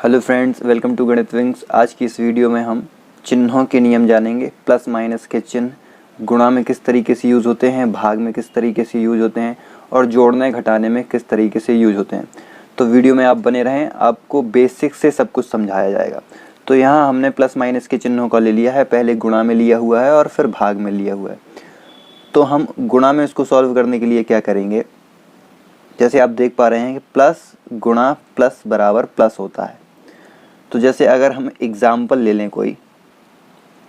Hello friends, welcome to गणित wings. आज की इस वीडियो में हम चिन्हों के नियम जानेंगे। प्लस माइनस के चिन्ह गुणा में किस तरीके से यूज़ होते हैं, भाग में किस तरीके से यूज़ होते हैं और जोड़ने घटाने में किस तरीके से यूज़ होते हैं। तो वीडियो में आप बने रहें, आपको बेसिक से सब कुछ समझाया जाएगा। तो यहाँ हमने प्लस माइनस के चिन्हों का ले लिया है, पहले गुणा में लिया हुआ है और फिर भाग में लिया हुआ है। तो हम गुणा में इसको सॉल्व करने के लिए क्या करेंगे, जैसे आप देख पा रहे हैं कि प्लस गुणा प्लस बराबर प्लस होता है। तो जैसे अगर हम एग्ज़ाम्पल ले लें, कोई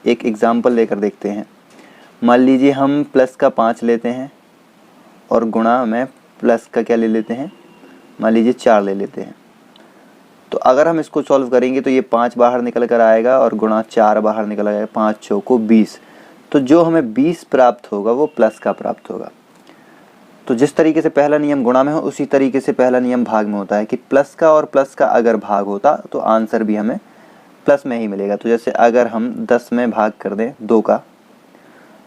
एक एग्ज़ाम्पल लेकर देखते हैं। मान लीजिए हम प्लस का 5 लेते हैं और गुणा में प्लस का क्या ले लेते हैं, मान लीजिए 4 ले लेते हैं। तो अगर हम इसको सॉल्व करेंगे तो ये 5 बाहर निकल कर आएगा और गुणा 4 बाहर निकल आएगा, 5 चौको 20। तो जो हमें 20 प्राप्त होगा वो प्लस का प्राप्त होगा। तो जिस तरीके से पहला नियम गुणा में हो, उसी तरीके से पहला नियम भाग में होता है कि प्लस का और प्लस का अगर भाग होता तो आंसर भी हमें प्लस में ही मिलेगा। तो जैसे अगर हम 10 में भाग कर दें 2 का,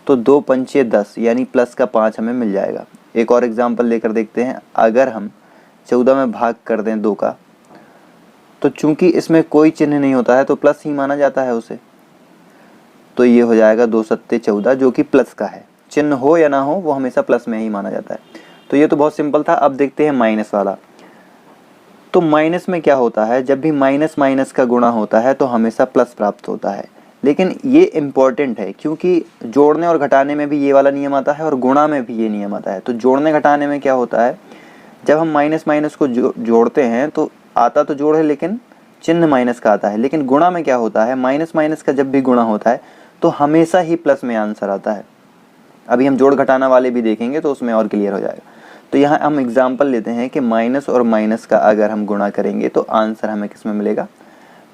तो 2 पंचे 10 यानी प्लस का 5 हमें मिल जाएगा। एक और एग्जांपल लेकर देखते हैं। अगर हम 14 में भाग कर दें 2 का, तो चूंकि इसमें कोई चिन्ह नहीं होता है तो प्लस ही माना जाता है उसे। तो ये हो जाएगा 2 सत्ते 14, जो कि प्लस का है। चिन्ह हो या ना हो वो हमेशा प्लस में ही माना जाता है। तो ये तो बहुत सिंपल था। अब देखते हैं माइनस वाला। तो माइनस में क्या होता है, जब भी माइनस माइनस का गुणा होता है तो हमेशा प्लस प्राप्त होता है। लेकिन ये इम्पॉर्टेंट है क्योंकि जोड़ने और घटाने में भी ये वाला नियम आता है और गुणा में भी ये नियम आता है। तो जोड़ने घटाने में क्या होता है, जब हम माइनस माइनस को जोड़ते हैं तो आता तो जोड़ है लेकिन चिन्ह माइनस का आता है। लेकिन गुणा में क्या होता है, माइनस माइनस का जब भी गुणा होता है तो हमेशा ही प्लस में आंसर आता है। अभी हम जोड़ घटाना वाले भी देखेंगे तो उसमें और क्लियर हो जाएगा। तो यहाँ हम एग्जाम्पल लेते हैं कि माइनस और माइनस का अगर हम गुणा करेंगे तो आंसर हमें किस में मिलेगा,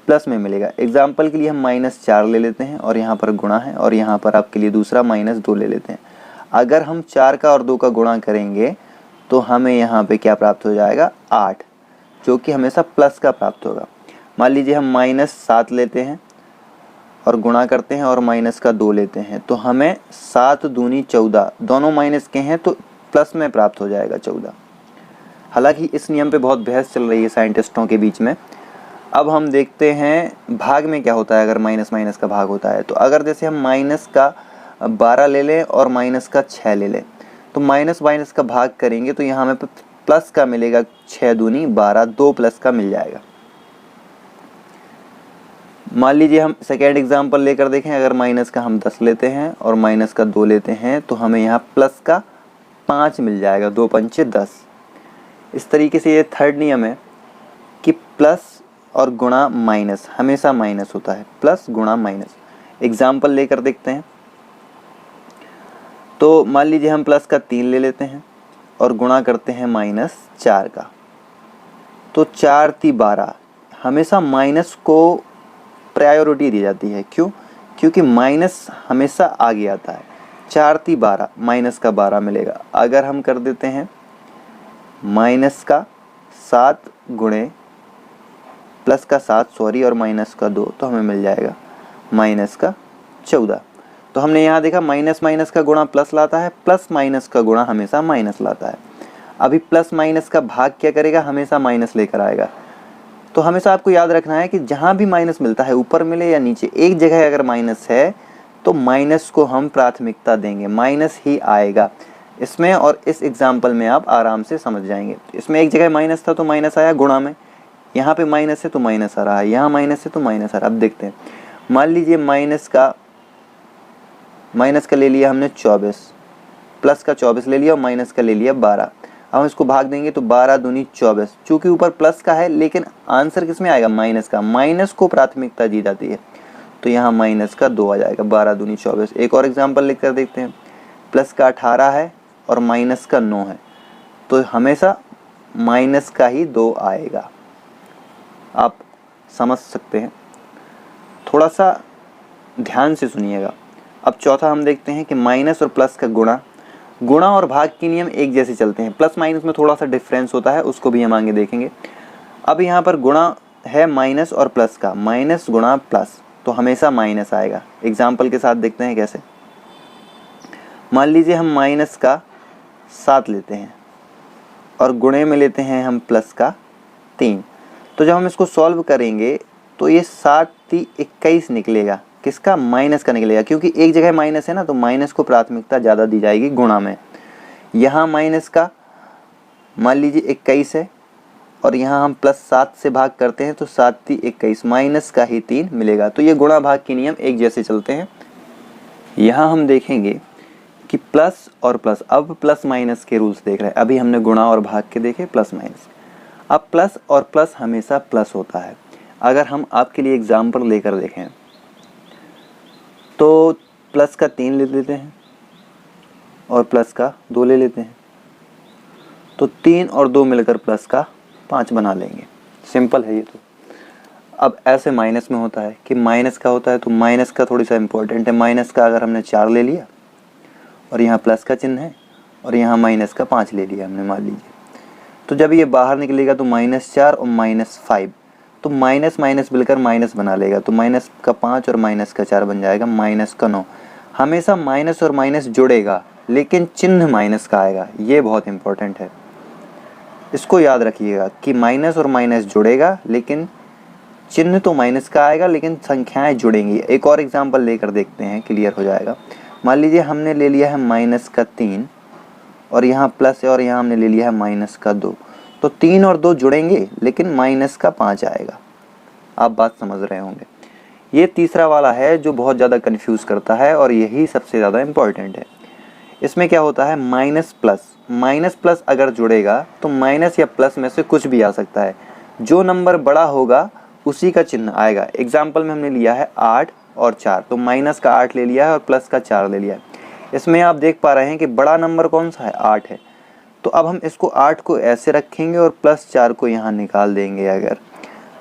प्लस में मिलेगा। एग्जाम्पल के लिए हम -4 ले लेते हैं और यहाँ पर गुणा है, और यहाँ पर आपके लिए दूसरा -2 ले लेते हैं। अगर हम 4 का और 2 का गुणा करेंगे तो हमें यहाँ पे क्या प्राप्त हो जाएगा, 8, जो कि हमेशा प्लस का प्राप्त होगा। मान लीजिए हम -7 लेते हैं और गुणा करते हैं और माइनस का 2 लेते हैं, तो हमें 7 दूनी 14, दोनों माइनस के हैं तो प्लस में प्राप्त हो जाएगा 14। हालांकि इस नियम पे बहुत बहस चल रही है साइंटिस्टों के बीच में। अब हम देखते हैं भाग में क्या होता है अगर माइनस माइनस का भाग होता है। तो अगर जैसे हम माइनस का 12 ले लें और माइनस का 6 ले लें, तो माइनस माइनस का भाग करेंगे तो यहाँ हमें प्लस का मिलेगा, 6 दूनी 12, 2 प्लस का मिल जाएगा। मान लीजिए हम सेकेंड एग्जाम्पल लेकर देखें। अगर माइनस का हम 10 लेते हैं और माइनस का 2 लेते हैं तो हमें यहाँ प्लस का 5 मिल जाएगा, 2 पंचे 10। इस तरीके से ये थर्ड नियम है कि प्लस और गुणा माइनस हमेशा माइनस होता है, प्लस गुणा माइनस। एग्जाम्पल लेकर देखते हैं। तो मान लीजिए हम प्लस का 3 ले लेते हैं और गुणा करते हैं -4 का, तो 4 × 12। हमेशा माइनस को प्रायोरिटी दी जाती है। क्यों? क्योंकि माइनस हमेशा आगे आता है। 4 × 12, माइनस का 12 मिलेगा। अगर हम कर देते हैं माइनस का 7 गुणे प्लस का 7 सॉरी और माइनस का 2, तो हमें मिल जाएगा माइनस का 14। तो हमने यहाँ देखा माइनस माइनस का गुणा प्लस लाता है, प्लस माइनस का गुणा हमेशा माइनस लाता है। अभी प्लस माइनस का भाग क्या करेगा, हमेशा माइनस लेकर आएगा। तो हमेशा आपको याद रखना है कि जहाँ भी माइनस मिलता है, ऊपर मिले या नीचे, एक जगह अगर माइनस है तो माइनस को हम प्राथमिकता देंगे, माइनस ही आएगा इसमें। और इस एग्जाम्पल में आप आराम से समझ जाएंगे। इसमें एक जगह माइनस था तो माइनस आया गुणा में, यहाँ पे माइनस है तो माइनस आ रहा है, यहाँ माइनस है तो माइनस आ रहा है। अब देखते हैं। मान लीजिए माइनस का ले लिया हमने 24, प्लस का 24 ले लिया और माइनस का ले लिया 12। अब हम इसको भाग देंगे तो 12 दूनी 24, चूँकि ऊपर प्लस का है लेकिन आंसर किस में आएगा, माइनस का। माइनस को प्राथमिकता दी जाती है, तो यहाँ माइनस का 2 आ जाएगा, 12 दूनी 24। एक और एग्जांपल लिखकर देखते हैं। प्लस का 18 है और माइनस का 9 है, तो हमेशा माइनस का ही 2 आएगा। आप समझ सकते हैं, थोड़ा सा ध्यान से सुनिएगा। अब चौथा हम देखते हैं कि माइनस और प्लस का गुणा और भाग के नियम एक जैसे चलते हैं। प्लस माइनस में थोड़ा सा डिफरेंस होता है, उसको भी हम आगे देखेंगे। अब यहाँ पर गुणा है माइनस और प्लस का, माइनस गुणा प्लस, तो हमेशा माइनस आएगा। एग्जाम्पल के साथ देखते हैं कैसे। मान लीजिए हम माइनस का 7 लेते हैं और गुणे में लेते हैं हम प्लस का 3, तो जब हम इसको सॉल्व करेंगे तो ये 7×3=21 निकलेगा। किसका? माइनस का निकलेगा, क्योंकि एक जगह माइनस है ना, तो माइनस को प्राथमिकता ज़्यादा दी जाएगी गुणा में। यहाँ माइनस का मान लीजिए 21 है और यहाँ हम +7 से भाग करते हैं तो 7×3=21, माइनस का ही 3 मिलेगा। तो ये गुणा भाग के नियम एक जैसे चलते हैं। यहाँ हम देखेंगे कि प्लस और प्लस, अब प्लस माइनस के रूल्स देख रहे हैं। अभी हमने गुणा और भाग के देखे, प्लस माइनस। अब प्लस और प्लस हमेशा प्लस होता है। अगर हम आपके लिए एग्जाम्पल लेकर देखें तो प्लस का 3 ले लेते हैं और प्लस का 2 ले लेते हैं, तो 3 और 2 मिलकर प्लस का 5 बना लेंगे। सिंपल है ये तो। अब ऐसे माइनस में होता है कि माइनस का होता है, तो माइनस का थोड़ी सा इम्पोर्टेंट है। माइनस का अगर हमने 4 ले लिया और यहाँ प्लस का चिन्ह है और यहाँ माइनस का 5 ले लिया हमने मान लीजिए, तो जब ये बाहर निकलेगा तो -4 और -5, तो माइनस माइनस मिलकर माइनस बना लेगा, तो माइनस का 5 और माइनस का 4 बन जाएगा माइनस का 9। हमेशा माइनस और माइनस जुड़ेगा लेकिन चिन्ह माइनस का आएगा, ये बहुत इंपॉर्टेंट है। इसको याद रखिएगा कि माइनस और माइनस जुड़ेगा लेकिन चिन्ह तो माइनस का आएगा, लेकिन संख्याएं जुड़ेंगी। एक और एग्जांपल लेकर देखते हैं, क्लियर हो जाएगा। मान लीजिए हमने ले लिया है -3 और यहाँ प्लस है और यहाँ हमने ले लिया है -2, तो 3 और 2 जुड़ेंगे लेकिन -5 आएगा। आप बात समझ रहे होंगे। ये तीसरा वाला है जो बहुत ज़्यादा कंफ्यूज करता है और यही सबसे ज़्यादा इम्पॉर्टेंट है। इसमें क्या होता है, माइनस प्लस अगर जुड़ेगा तो माइनस या प्लस में से कुछ भी आ सकता है। जो नंबर बड़ा होगा उसी का चिन्ह आएगा। एग्जाम्पल में हमने लिया है 8 और 4, तो माइनस का 8 ले लिया है और प्लस का 4 ले लिया है। इसमें आप देख पा रहे हैं कि बड़ा नंबर कौन सा है, 8 है। तो अब हम इसको 8 को ऐसे रखेंगे और +4 को यहाँ निकाल देंगे अगर,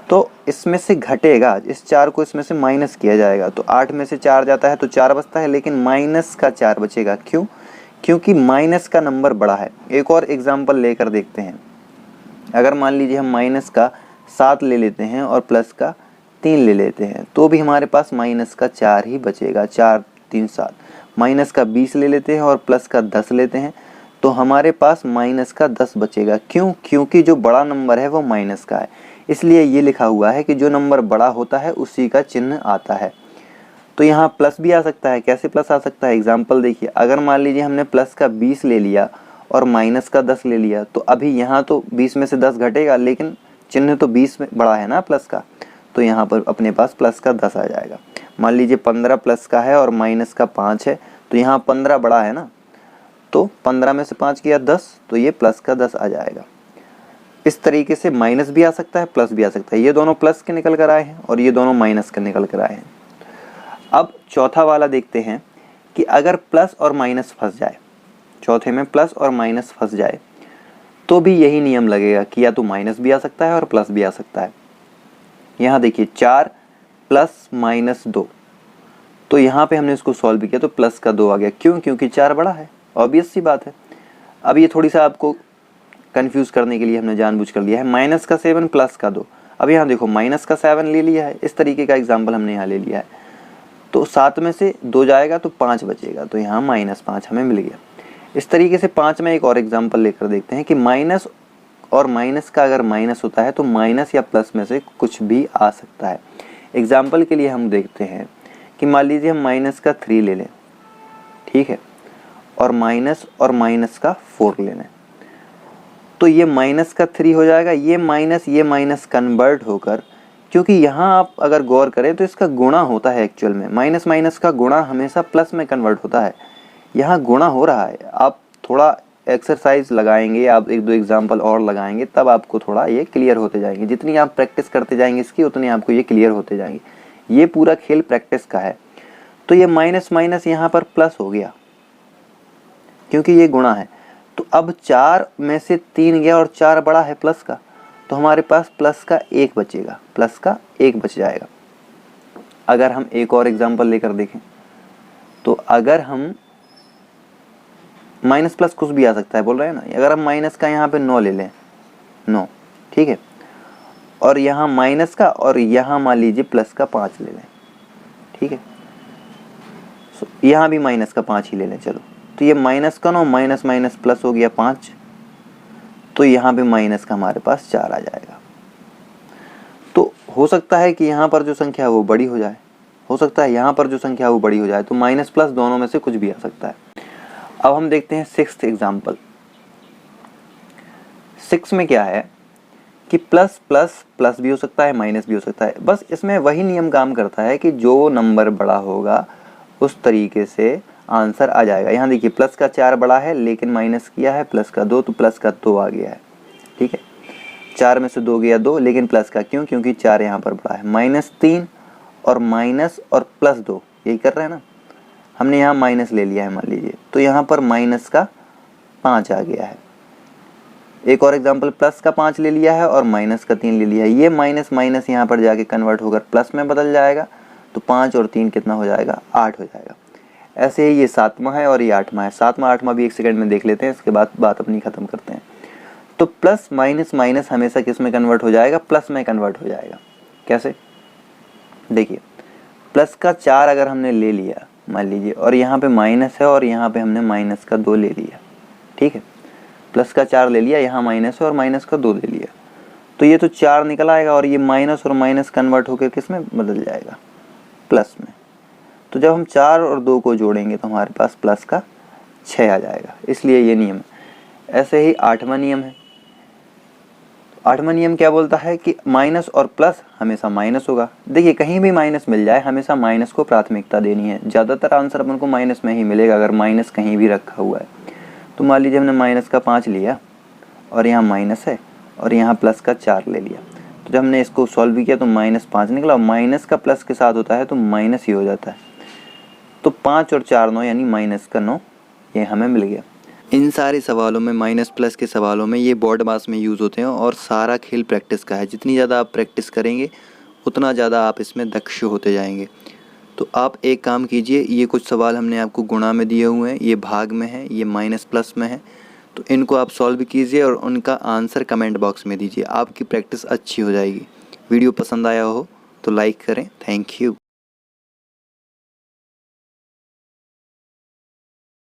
तो इसमें से घटेगा, इस 4 को इसमें से माइनस किया जाएगा, तो 8 में से 4 जाता है तो 4 बचता है, लेकिन माइनस का 4 बचेगा। क्यों? क्योंकि माइनस का नंबर बड़ा है। एक और एग्जाम्पल लेकर देखते हैं। अगर मान लीजिए हम माइनस का 7 ले लेते हैं और प्लस का 3 ले लेते हैं, तो भी हमारे पास माइनस का 4 ही बचेगा। 4 3 7। माइनस का 20 ले लेते हैं और प्लस का 10 लेते हैं, तो हमारे पास माइनस का 10 बचेगा। क्यों? क्योंकि जो बड़ा नंबर है वो माइनस का है, इसलिए ये लिखा हुआ है कि जो नंबर बड़ा होता है उसी का चिन्ह आता है। तो यहाँ प्लस भी आ सकता है। कैसे प्लस आ सकता है? एग्जाम्पल देखिए, अगर मान लीजिए हमने प्लस का 20 ले लिया और माइनस का 10 ले लिया, तो अभी यहाँ तो 20 में से 10 घटेगा, लेकिन चिन्ह तो 20 में बड़ा है ना प्लस का, तो यहाँ पर अपने पास प्लस का 10 आ जाएगा। मान लीजिए 15 प्लस का है और माइनस का 5 है, तो यहाँ 15 बड़ा है ना, तो 15 में से 5 किया 10, तो ये प्लस का 10 आ जाएगा। इस तरीके से माइनस भी आ सकता है, प्लस भी आ सकता है। ये दोनों प्लस के निकल कर आए हैं और ये दोनों माइनस के निकल कर आए हैं। अब चौथा वाला देखते हैं कि अगर प्लस और माइनस फंस जाए, चौथे में प्लस और माइनस फंस जाए, तो भी यही नियम लगेगा कि या तो माइनस भी आ सकता है और प्लस भी आ सकता है। यहाँ देखिए 4 + -2, तो यहाँ पे हमने इसको सॉल्व किया तो प्लस का 2 आ गया। क्यों? क्योंकि 4 बड़ा है, ऑब्वियस सी बात है। अब ये थोड़ी सा आपको कंफ्यूज करने के लिए हमने जानबूझ कर लिया है। माइनस का 7 प्लस का 2, अब यहाँ देखो माइनस का 7 ले लिया है, इस तरीके का एग्जाम्पल हमने यहाँ ले लिया है। तो 7 में से 2 जाएगा तो 5 बचेगा, तो यहाँ -5 हमें मिल गया। इस तरीके से 5 में एक और एग्जाम्पल लेकर देखते हैं कि माइनस और माइनस का अगर माइनस होता है तो माइनस या प्लस में से कुछ भी आ सकता है। एग्जाम्पल के लिए हम देखते हैं कि मान लीजिए हम माइनस का 3 ले लें, ठीक है, और माइनस का 4 ले लें, तो ये माइनस का 3 हो जाएगा। ये माइनस कन्वर्ट होकर, क्योंकि यहाँ आप अगर गौर करें तो इसका गुणा होता है एक्चुअल में, माइनस माइनस का गुणा हमेशा प्लस में कन्वर्ट होता है। यहाँ गुणा हो रहा है। आप थोड़ा एक्सरसाइज लगाएंगे, आप 1-2 एग्जाम्पल और लगाएंगे, तब आपको थोड़ा ये क्लियर होते जाएंगे। जितनी आप प्रैक्टिस करते जाएंगे इसकी, उतनी आपको ये क्लियर होते जाएंगे। ये पूरा खेल प्रैक्टिस का है। तो ये माइनस माइनस यहाँ पर प्लस हो गया क्योंकि ये गुणा है। तो अब 4 में से 3 गया और 4 बड़ा है प्लस का, तो हमारे पास प्लस का 1 बचेगा, प्लस का 1 बच जाएगा। अगर हम एक और एग्जाम्पल लेकर देखें, तो अगर हम माइनस प्लस कुछ भी आ सकता है बोल रहे हैं ना, अगर हम माइनस का यहाँ पे 9 ले लें, 9, ठीक है, और यहाँ माइनस का और यहाँ मान लीजिए प्लस का 5 ले लें, ठीक है, यहाँ भी माइनस का 5 ही ले लें, चलो, तो ये माइनस का 9 माइनस माइनस प्लस हो गया 5, तो यहाँ पे माइनस का हमारे पास 4 आ जाएगा। हो सकता है कि यहाँ पर जो संख्या है वो बड़ी हो जाए, हो सकता है यहाँ पर जो संख्या है वो बड़ी हो जाए, तो माइनस प्लस दोनों में से कुछ भी आ सकता है। अब हम देखते हैं 6th एग्जाम्पल। 6 में क्या है कि प्लस प्लस प्लस भी हो सकता है, माइनस भी हो सकता है। बस इसमें वही नियम काम करता है कि जो नंबर बड़ा होगा उस तरीके से आंसर आ जाएगा। यहाँ देखिए प्लस का 4 बड़ा है लेकिन माइनस किया है प्लस का 2, तो प्लस का 2 आ गया है। ठीक है, 4 में से 2 गया 2, लेकिन प्लस का क्यों, क्योंकि 4 यहाँ पर बड़ा है। -3 और माइनस और +2 यही कर रहे हैं ना, हमने यहाँ माइनस ले लिया है मान लीजिए, तो यहाँ पर माइनस का 5 आ गया है। एक और एग्जांपल, प्लस का 5 ले लिया है और माइनस का 3 ले लिया है। ये माइनस माइनस यहाँ पर जाके कन्वर्ट होकर प्लस में बदल जाएगा, तो 5 और 3 कितना हो जाएगा, 8 हो जाएगा। ऐसे ही ये 7वां है और ये 8वां है। 7वां 8वां भी एक सेकंड में देख लेते हैं, इसके बाद बात अपनी ख़त्म करते हैं। तो प्लस माइनस माइनस हमेशा किस में कन्वर्ट हो जाएगा, प्लस में कन्वर्ट हो जाएगा। कैसे, देखिए प्लस का 4 अगर हमने ले लिया मान लीजिए, और यहाँ पे माइनस है और यहाँ पे हमने माइनस का 2 ले लिया। ठीक है, प्लस का 4 ले लिया, यहाँ माइनस है और माइनस का 2 ले लिया, तो ये तो 4 निकल आएगा और ये माइनस और माइनस कन्वर्ट होकर किस में बदल जाएगा, प्लस में। तो जब हम 4 और 2 को जोड़ेंगे तो हमारे पास प्लस का 6 आ जाएगा, इसलिए ये नियम है। ऐसे ही 8वां नियम है। 8वां नियम क्या बोलता है कि माइनस और प्लस हमेशा माइनस होगा। देखिए कहीं भी माइनस मिल जाए हमेशा माइनस को प्राथमिकता देनी है। ज़्यादातर आंसर अपन को माइनस में ही मिलेगा अगर माइनस कहीं भी रखा हुआ है। तो मान लीजिए हमने माइनस का 5 लिया और यहाँ माइनस है और यहाँ प्लस का 4 ले लिया, तो जब हमने इसको सॉल्व किया तो -5 निकला, और माइनस का प्लस के साथ होता है तो माइनस ही हो जाता है। तो 5 और 4 9 यानी माइनस का 9, ये हमें मिल गया। इन सारे सवालों में, माइनस प्लस के सवालों में ये बोर्ड मास में यूज़ होते हैं और सारा खेल प्रैक्टिस का है। जितनी ज़्यादा आप प्रैक्टिस करेंगे उतना ज़्यादा आप इसमें दक्ष होते जाएंगे। तो आप एक काम कीजिए, ये कुछ सवाल हमने आपको गुणा में दिए हुए हैं, ये भाग में है, ये माइनस प्लस में है, तो इनको आप सॉल्व कीजिए और उनका आंसर कमेंट बॉक्स में दीजिए। आपकी प्रैक्टिस अच्छी हो जाएगी। वीडियो पसंद आया हो तो लाइक करें। Thank you.